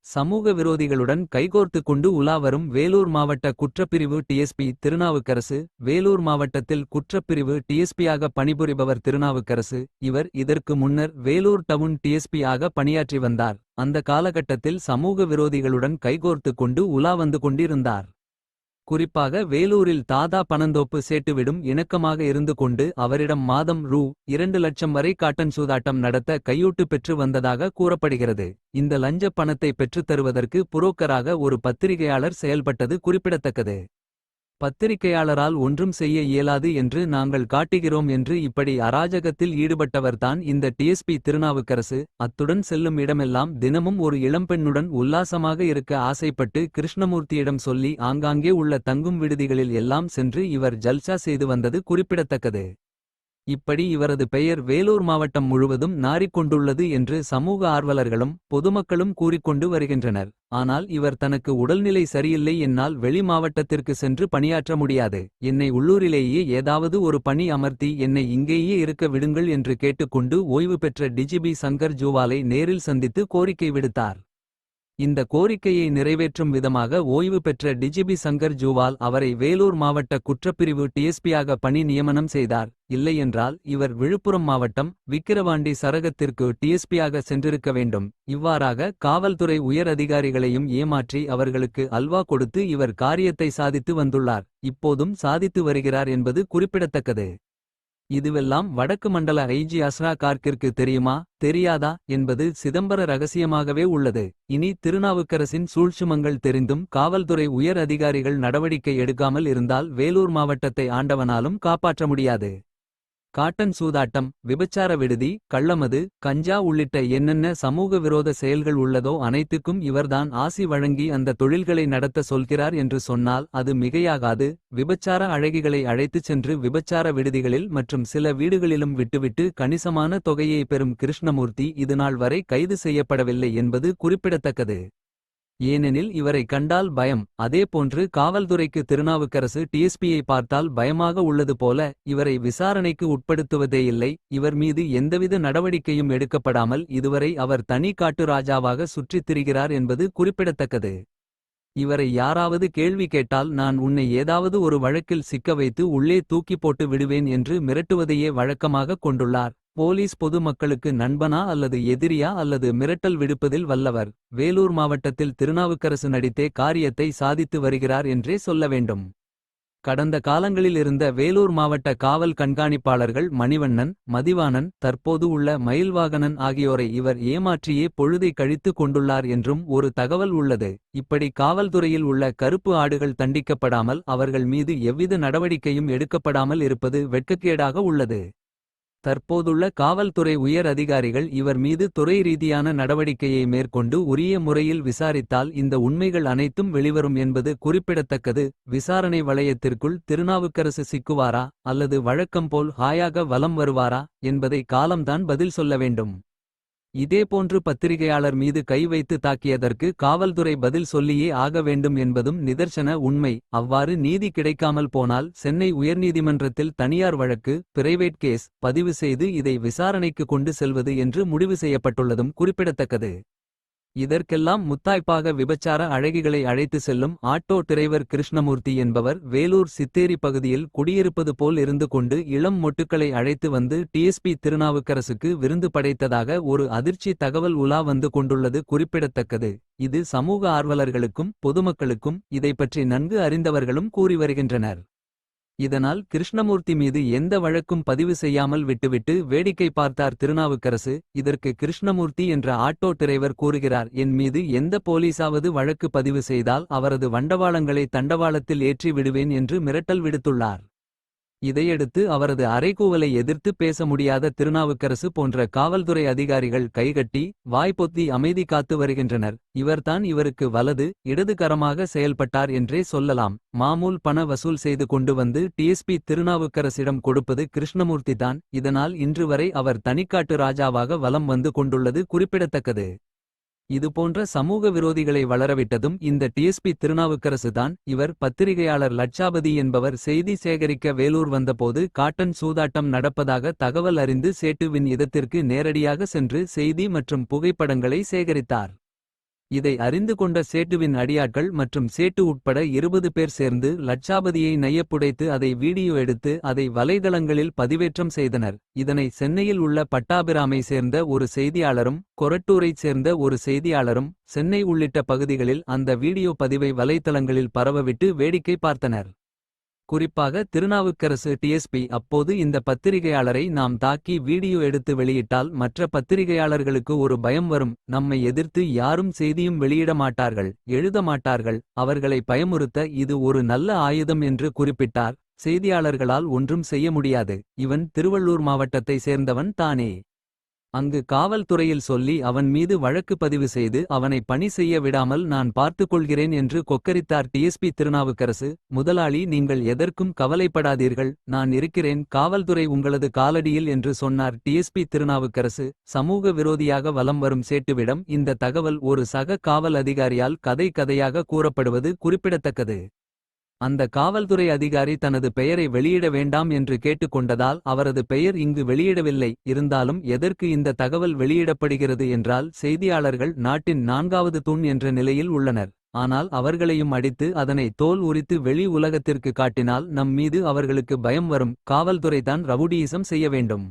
சமூக விரோதிகளுடன் கைகோர்த்து கொண்டு உலாவரும் வேலூர் மாவட்ட குற்றப்பிரிவு டிஎஸ்பி திருநாவுக்கரசு. வேலூர் மாவட்டத்தில் குற்றப்பிரிவு டிஎஸ்பியாக பணிபுரிபவர் திருநாவுக்கரசு. இவர் இதற்கு முன்னர் வேலூர் டவுன் டிஎஸ்பி ஆக பணியாற்றி வந்தார். அந்த காலகட்டத்தில் சமூக விரோதிகளுடன் கைகோர்த்து கொண்டு உலா வந்து கொண்டிருந்தார். குறிப்பாக வேலூரில் தாதா பனந்தோப்பு சேட்டுவிடும் இணக்கமாக இருந்து கொண்டு அவரிடம் மாதம் ரூ.2 லட்சம் வரை காட்டன் சூதாட்டம் நடத்த கையூட்டு பெற்று வந்ததாக கூறப்படுகிறது. இந்த லஞ்ச பணத்தை பெற்றுத் தருவதற்கு புரோக்கராக ஒரு பத்திரிகையாளர் செயல்பட்டது குறிப்பிடத்தக்கது. பத்திரிகையாளரால் ஒன்றும் செய்ய இயலாது என்று நாங்கள் காட்டுகிறோம் என்று இப்படி அராஜகத்தில் ஈடுபட்டவர்தான் இந்த டிஎஸ்பி திருநாவுக்கரசு. அத்துடன் செல்லும் இடமெல்லாம் தினமும் ஒரு இளம்பெண்ணுடன் உல்லாசமாக இருக்க ஆசைப்பட்டு கிருஷ்ணமூர்த்தியிடம் சொல்லி ஆங்காங்கே உள்ள தங்கும் விடுதிகளில் எல்லாம் சென்று இவர் ஜல்சா செய்து வந்தது குறிப்பிடத்தக்கது. இப்படி இவரது பெயர் வேலூர் மாவட்டம் முழுவதும் நாறிக்கொண்டுள்ளது என்று சமூக ஆர்வலர்களும் பொதுமக்களும் கூறிக்கொண்டு வருகின்றனர். ஆனால் இவர் தனக்கு உடல்நிலை சரியில்லை, என்னால் வெளி மாவட்டத்திற்கு சென்று பணியாற்ற முடியாது, என்னை உள்ளூரிலேயே ஏதாவது ஒரு பணி அமர்த்தி என்னை இங்கேயே இருக்க விடுங்கள் என்று கேட்டுக்கொண்டு ஓய்வு பெற்ற டிஜிபி சங்கர் ஜூவாலை நேரில் சந்தித்து கோரிக்கை விடுத்தார். இந்த கோரிக்கையை நிறைவேற்றும் விதமாக ஓய்வு பெற்ற டிஜிபி சங்கர் ஜூவால் அவரை வேலூர் மாவட்ட குற்றப்பிரிவு டிஎஸ்பியாக பணி நியமனம் செய்தார். இல்லையென்றால் இவர் விழுப்புரம் மாவட்டம் விக்கிரவாண்டி சரகத்திற்கு டிஎஸ்பியாக சென்றிருக்க வேண்டும். இவ்வாறாக காவல்துறை உயர் அதிகாரிகளையும் ஏமாற்றி அவர்களுக்கு அல்வா கொடுத்து இவர் காரியத்தை சாதித்து வந்துள்ளார். இப்போதும் சாதித்து வருகிறார் என்பது குறிப்பிடத்தக்கது. இதுவெல்லாம் வடக்கு மண்டல ஐஜி அஸ்ரா கார்க்கிற்கு தெரியுமா தெரியாதா என்பது சிதம்பர ரகசியமாகவே உள்ளது. இனி திருநாவுக்கரசின் சூழ்ச்சுமங்கள் தெரிந்தும் காவல்துறை உயர் அதிகாரிகள் நடவடிக்கை எடுக்காமல் இருந்தால் வேலூர் மாவட்டத்தை ஆண்டவனாலும் காப்பாற்ற முடியாது. காட்டன் சூதாட்டம், விபச்சார விடுதி, கள்ளமது, கஞ்சா உள்ளிட்ட என்னென்ன சமூக விரோத செயல்கள் உள்ளதோ அனைத்துக்கும் இவர்தான் ஆசி வழங்கி அந்த தொழில்களை நடத்த சொல்கிறார் என்று சொன்னால் அது மிகையாகாது. விபச்சார அழகிகளை அழைத்துச் சென்று விபச்சார விடுதிகளில் மற்றும் சில வீடுகளிலும் விட்டுவிட்டு கணிசமான தொகையை பெறும் கிருஷ்ணமூர்த்தி இதுநாள் வரை கைது செய்யப்படவில்லை என்பது குறிப்பிடத்தக்கது. ஏனெனில் இவரை கண்டால் பயம். அதேபோன்று காவல்துறைக்கு திருநாவுக்கரசு டிஎஸ்பியை பார்த்தால் பயமாக உள்ளது போல இவரை விசாரணைக்கு உட்படுத்துவதேயில்லை. இவர் மீது எந்தவித நடவடிக்கையும் எடுக்கப்படாமல் இதுவரை அவர் தனி காட்டு ராஜாவாக சுற்றித் திரிகிறார் என்பது குறிப்பிடத்தக்கது. இவரை யாராவது கேள்வி கேட்டால் நான் உன்னை ஏதாவது ஒரு வழக்கில் சிக்க வைத்து உள்ளே தூக்கி போட்டு விடுவேன் என்று மிரட்டுவதையே வழக்கமாக கொண்டுள்ளார். போலீஸ் பொது மக்களுக்கு நண்பனா அல்லது எதிரியா அல்லது மிரட்டல் விடுப்பதில் வல்லவர். வேலூர் மாவட்டத்தில் திருநாவுக்கரசு நடித்தே காரியத்தை சாதித்து வருகிறார் என்றே சொல்ல வேண்டும். கடந்த காலங்களில் இருந்த வேலூர் மாவட்ட காவல் கண்காணிப்பாளர்கள் மணிவண்ணன், மதிவாணன், தற்போது உள்ள மயில்வாகனன் ஆகியோரை இவர் ஏமாற்றியே பொழுதை கழித்து கொண்டுள்ளார் என்றும் ஒரு தகவல் உள்ளது. இப்படி காவல்துறையில் உள்ள கருப்பு ஆடுகள் தண்டிக்கப்படாமல் அவர்கள் மீது எவ்வித நடவடிக்கையும் எடுக்கப்படாமல் இருப்பது வெட்கக்கேடாக உள்ளது. தற்போதுள்ள காவல்துறை உயர் அதிகாரிகள் இவர் மீது துறை ரீதியான நடவடிக்கையை மேற்கொண்டு உரிய முறையில் விசாரித்தால் இந்த உண்மைகள் அனைத்தும் வெளிவரும் என்பது குறிப்பிடத்தக்கது. விசாரணை வளையத்திற்குள் திருநாவுக்கரசு சிக்குவாரா அல்லது வழக்கம்போல் ஹாயாக வலம் வருவாரா என்பதை காலம்தான் பதில் சொல்ல வேண்டும். இதேபோன்று பத்திரிகையாளர் மீது கை வைத்து தாக்கியதற்கு காவல்துறை பதில் சொல்லியே ஆக வேண்டும் என்பதும் நிதர்சன உண்மை. அவ்வாறு நீதி கிடைக்காமல் போனால் சென்னை உயர்நீதிமன்றத்தில் தனியார் வழக்கு பிரைவேட் கேஸ் பதிவு செய்து இதை விசாரணைக்கு கொண்டு செல்வது என்று முடிவு செய்யப்பட்டுள்ளதும் குறிப்பிடத்தக்கது. இதற்கெல்லாம் முத்தாய்ப்பாக விபச்சார அழகிகளை அழைத்து செல்லும் ஆட்டோ டிரைவர் கிருஷ்ணமூர்த்தி என்பவர் வேலூர் சித்தேரி பகுதியில் குடியிருப்பது போல் இருந்து கொண்டு இளம் மொட்டுக்களை அழைத்து வந்து டிஎஸ்பி திருநாவுக்கரசுக்கு விருந்து படைத்ததாக ஒரு அதிர்ச்சி தகவல் உலா வந்து கொண்டுள்ளது குறிப்பிடத்தக்கது. இது சமூக ஆர்வலர்களுக்கும் பொதுமக்களுக்கும் இதைப்பற்றி நன்கு அறிந்தவர்களும் கூறி வருகின்றனர். இதனால் கிருஷ்ணமூர்த்தி மீது எந்த வழக்கும் பதிவு செய்யாமல் விட்டுவிட்டு வேடிக்கை பார்த்தார் திருநாவுக்கரசு. இதற்கு கிருஷ்ணமூர்த்தி என்ற ஆட்டோ டிரைவர் கூறுகிறார், என் மீது எந்த போலீசாவது வழக்கு பதிவு செய்தால் அவரது வண்டவாளங்களை தண்டவாளத்தில் ஏற்றி விடுவேன் என்று மிரட்டல் விடுத்துள்ளார். இதையடுத்து அவரது அறைகூவலை எதிர்த்து பேச முடியாத திருநாவுக்கரசு போன்ற காவல்துறை அதிகாரிகள் கைகட்டி வாய்ப்பொத்தி அமைதி காத்து வருகின்றனர். இவர்தான் இவருக்கு வலது இடது கரமாக செயல்பட்டார் என்றே சொல்லலாம். மாமூல் பண வசூல் செய்து கொண்டு வந்து டிஎஸ்பி திருநாவுக்கரசிடம் கொடுப்பது கிருஷ்ணமூர்த்திதான். இதனால் இன்று வரை அவர் தனிக்காட்டு ராஜாவாக வலம் வந்து கொண்டுள்ளது குறிப்பிடத்தக்கது. இதுபோன்ற சமூக விரோதிகளை வளரவிட்டதும் இந்த டிஎஸ்பி திருநாவுக்கரசுதான். இவர் பத்திரிகையாளர் லட்சாபதி என்பவர் செய்தி சேகரிக்க வேலூர் வந்தபோது காட்டன் சூதாட்டம் நடப்பதாக தகவல் அறிந்து சேட்டுவின் இடத்திற்கு நேரடியாக சென்று செய்தி மற்றும் புகைப்படங்களை சேகரித்தார். இதை அறிந்து கொண்ட சேட்டுவின் அடியாட்கள் மற்றும் சேட்டு உட்பட 20 பேர் சேர்ந்து லட்சாபதியை நையப்புடைத்து அதை வீடியோ எடுத்து அதை வலைதளங்களில் பதிவேற்றம் செய்தனர். இதனை சென்னையில் உள்ள பட்டாபிராமை சேர்ந்த ஒரு செய்தியாளரும் கொரட்டூரைச் சேர்ந்த ஒரு செய்தியாளரும் சென்னை உள்ளிட்ட பகுதிகளில் அந்த வீடியோ பதிவை வலைத்தளங்களில் பரவவிட்டு வேடிக்கை பார்த்தனர். குறிப்பாக திருநாவுக்கரசு டிஎஸ்பி அப்போது இந்த பத்திரிகையாளரை நாம் தாக்கி வீடியோ எடுத்து வெளியிட்டால் மற்ற பத்திரிகையாளர்களுக்கு ஒரு பயம் வரும். நம்மை எதிர்த்து யாரும் செய்தியும் வெளியிட மாட்டார்கள், எழுத மாட்டார்கள். அவர்களை பயமுறுத்த இது ஒரு நல்ல ஆயுதம் என்று குறிப்பிட்டார். செய்தியாளர்களால் ஒன்றும் செய்ய முடியாது. இவன் திருவள்ளூர் மாவட்டத்தை சேர்ந்தவன் தானே. அங்கு காவல்துறையில் சொல்லி அவன் மீது வழக்கு பதிவு செய்து அவனை பணி செய்ய விடாமல் நான் பார்த்துக்கொள்கிறேன் என்று கொக்கரித்தார் டிஎஸ்பி திருநாவுக்கரசு. முதலாளி, நீங்கள் எதற்கும் கவலைப்படாதீர்கள், நான் இருக்கிறேன், காவல்துறை உங்களது காலடியில் என்று சொன்னார் டிஎஸ்பி திருநாவுக்கரசு. சமூக விரோதியாக வலம் வரும் சேட்டுவிடம் இந்த தகவல் ஒரு சக காவல் அதிகாரியால் கதை கதையாக கூறப்படுவது குறிப்பிடத்தக்கது. அந்த காவல்துறை அதிகாரி தனது பெயரை வெளியிட வேண்டாம் என்று கேட்டுக்கொண்டதால் அவரது பெயர் இங்கு வெளியிடவில்லை. இருந்தாலும் எதற்கு இந்த தகவல் வெளியிடப்படுகிறது என்றால் செய்தியாளர்கள் நாட்டின் 4வது தூண் என்ற நிலையில் உள்ளனர். ஆனால் அவர்களையும் அடித்து அதனை தோல் உரித்து வெளி உலகத்திற்கு காட்டினால் நம் மீது அவர்களுக்கு பயம் வரும். காவல்துறைதான் ரவுடியிசம் செய்ய வேண்டும்.